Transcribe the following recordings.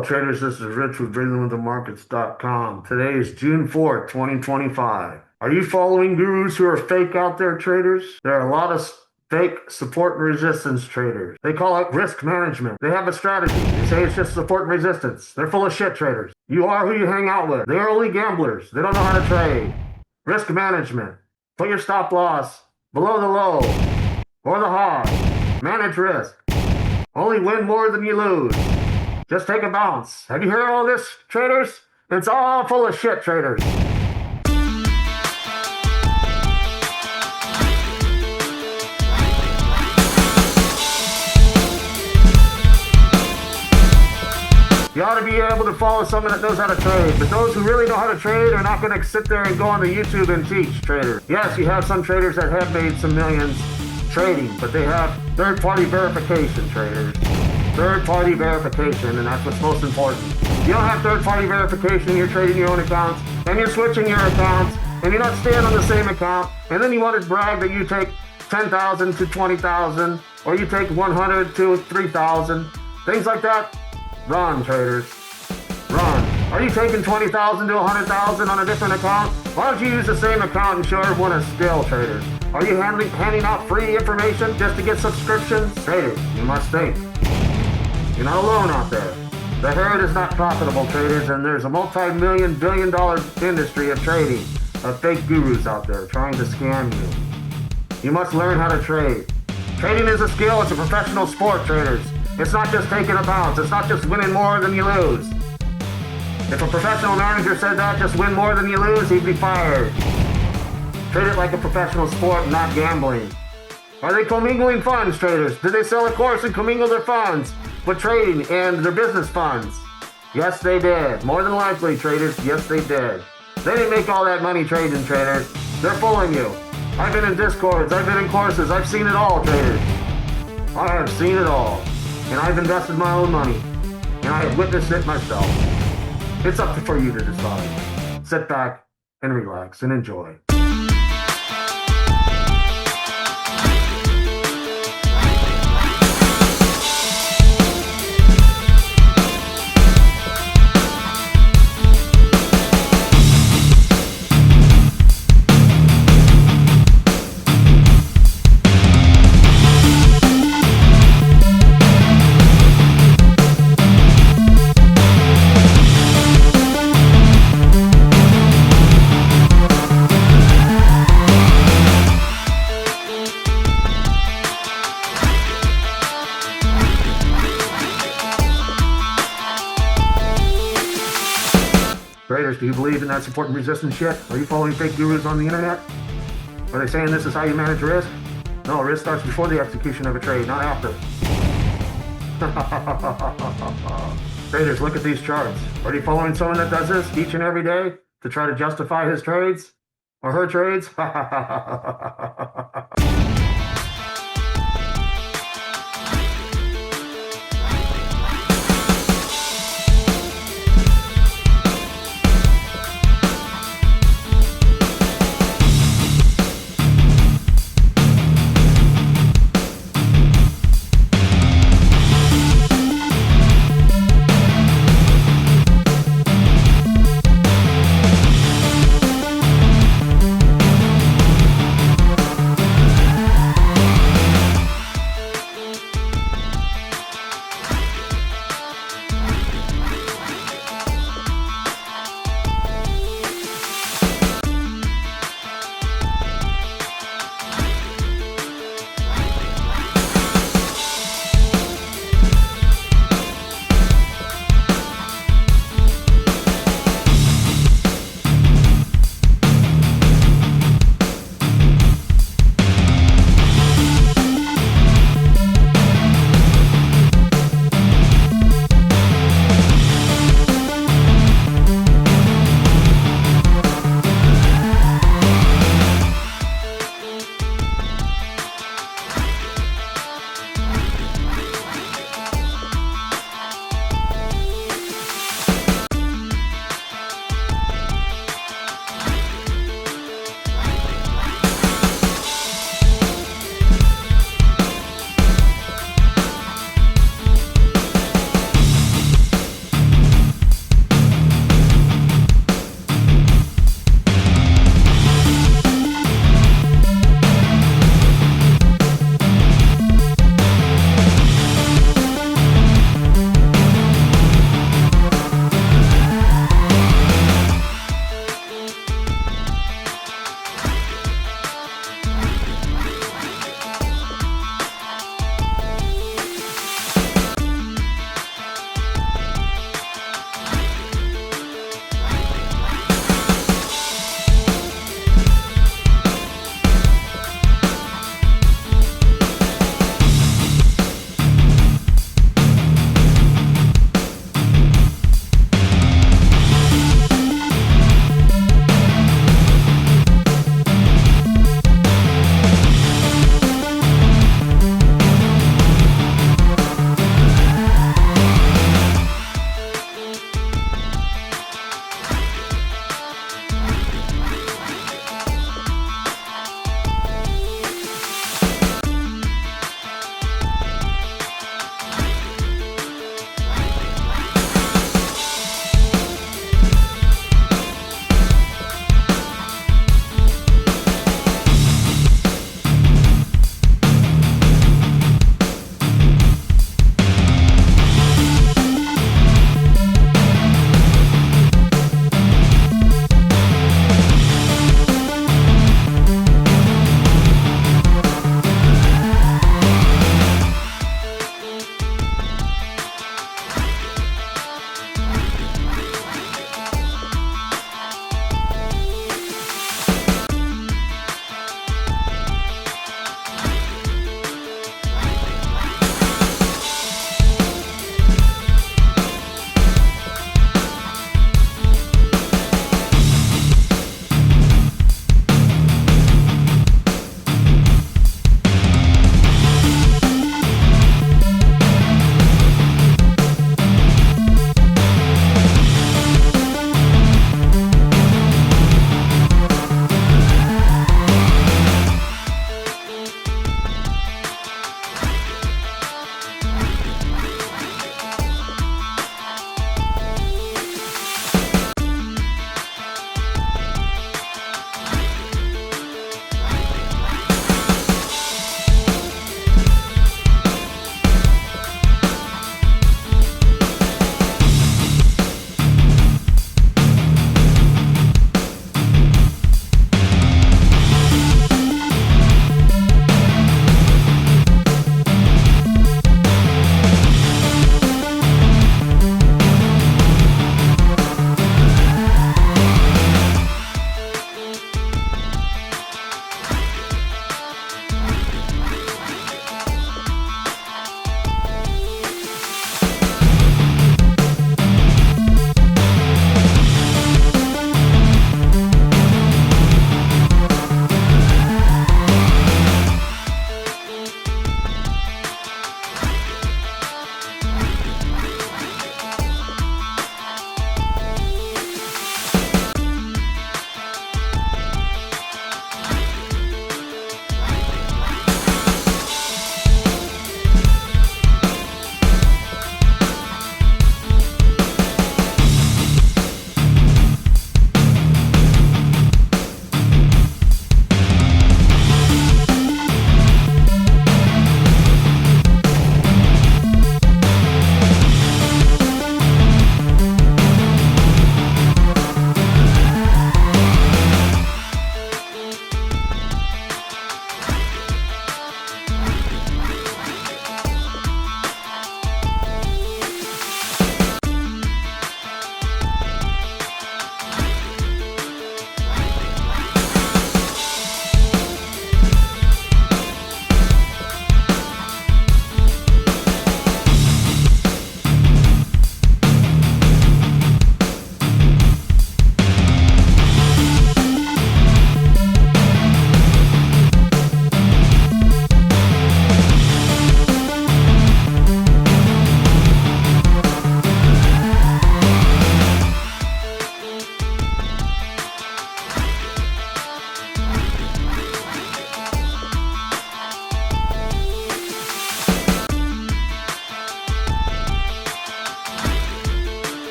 Hello, traders. This is Rich with DreamingWithTheMarkets.com. Today is June 4th, 2025. Are you following gurus who are fake out there, traders? There are a lot of fake support and resistance traders. They call it risk management. They have a strategy. They say it's just support and resistance. They're full of shit, traders. You are who you hang out with. They are only gamblers. They don't know how to trade. Risk management. Put your stop loss below the low or the high. Manage risk. Only win more than you lose. Just take a bounce. Have you heard all this, traders? It's all full of shit, traders. You ought to be able to follow someone that knows how to trade, but those who really know how to trade are not going to sit there and go on the YouTube and teach traders. Yes, you have some traders that have made some millions trading, but they have third-party verification, traders. Third-party verification, and that's what's most important. You don't have third-party verification, you're trading your own accounts, and you're switching your accounts, and you're not staying on the same account, and then you want to brag that you take 10,000 to 20,000, or you take 100 to 3,000, things like that. Run, traders. Run. Are you taking 20,000 to 100,000 on a different account? Why don't you use the same account and show everyone a skill, traders? Are you handing out free information just to get subscriptions? Traders, you must think. You're not alone out there. The herd is not profitable, traders, and there's a multi-million, billion-dollar industry of trading, of fake gurus out there trying to scam you. You must learn how to trade. Trading is a skill. It's a professional sport, traders. It's not just taking a bounce. It's not just winning more than you lose. If a professional manager said that, just win more than you lose, he'd be fired. Treat it like a professional sport, not gambling. Are they commingling funds, traders? Did they sell a course and commingle their funds with trading and their business funds? Yes, they did. More than likely, traders, yes, they did. They didn't make all that money trading, traders. They're fooling you. I've been in discords. I've been in courses. I've seen it all, traders. I have seen it all. And I've invested my own money. And I have witnessed it myself. It's up for you to decide. Sit back and relax and enjoy. Traders, do you believe in that support and resistance shit? Are you following fake gurus on the internet? Are they saying this is how you manage risk? No, risk starts before the execution of a trade, not after. Traders, look at these charts. Are you following someone that does this each and every day to try to justify his trades? Or her trades?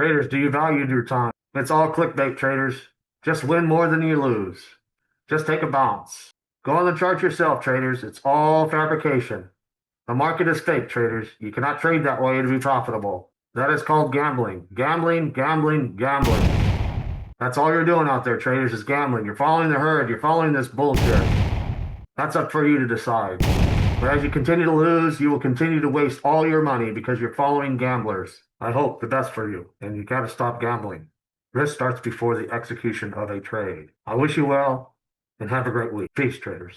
Traders, do you value your time? It's all clickbait, traders. Just win more than you lose. Just take a bounce. Go on the chart yourself, traders. It's all fabrication. The market is fake, traders. You cannot trade that way to be profitable. That is called gambling. Gambling, gambling, gambling. That's all you're doing out there, traders, is gambling. You're following the herd. You're following this bullshit. That's up for you to decide. But as you continue to lose, you will continue to waste all your money because you're following gamblers. I hope the best for you, and you got to stop gambling. Risk starts before the execution of a trade. I wish you well, and have a great week. Peace, traders.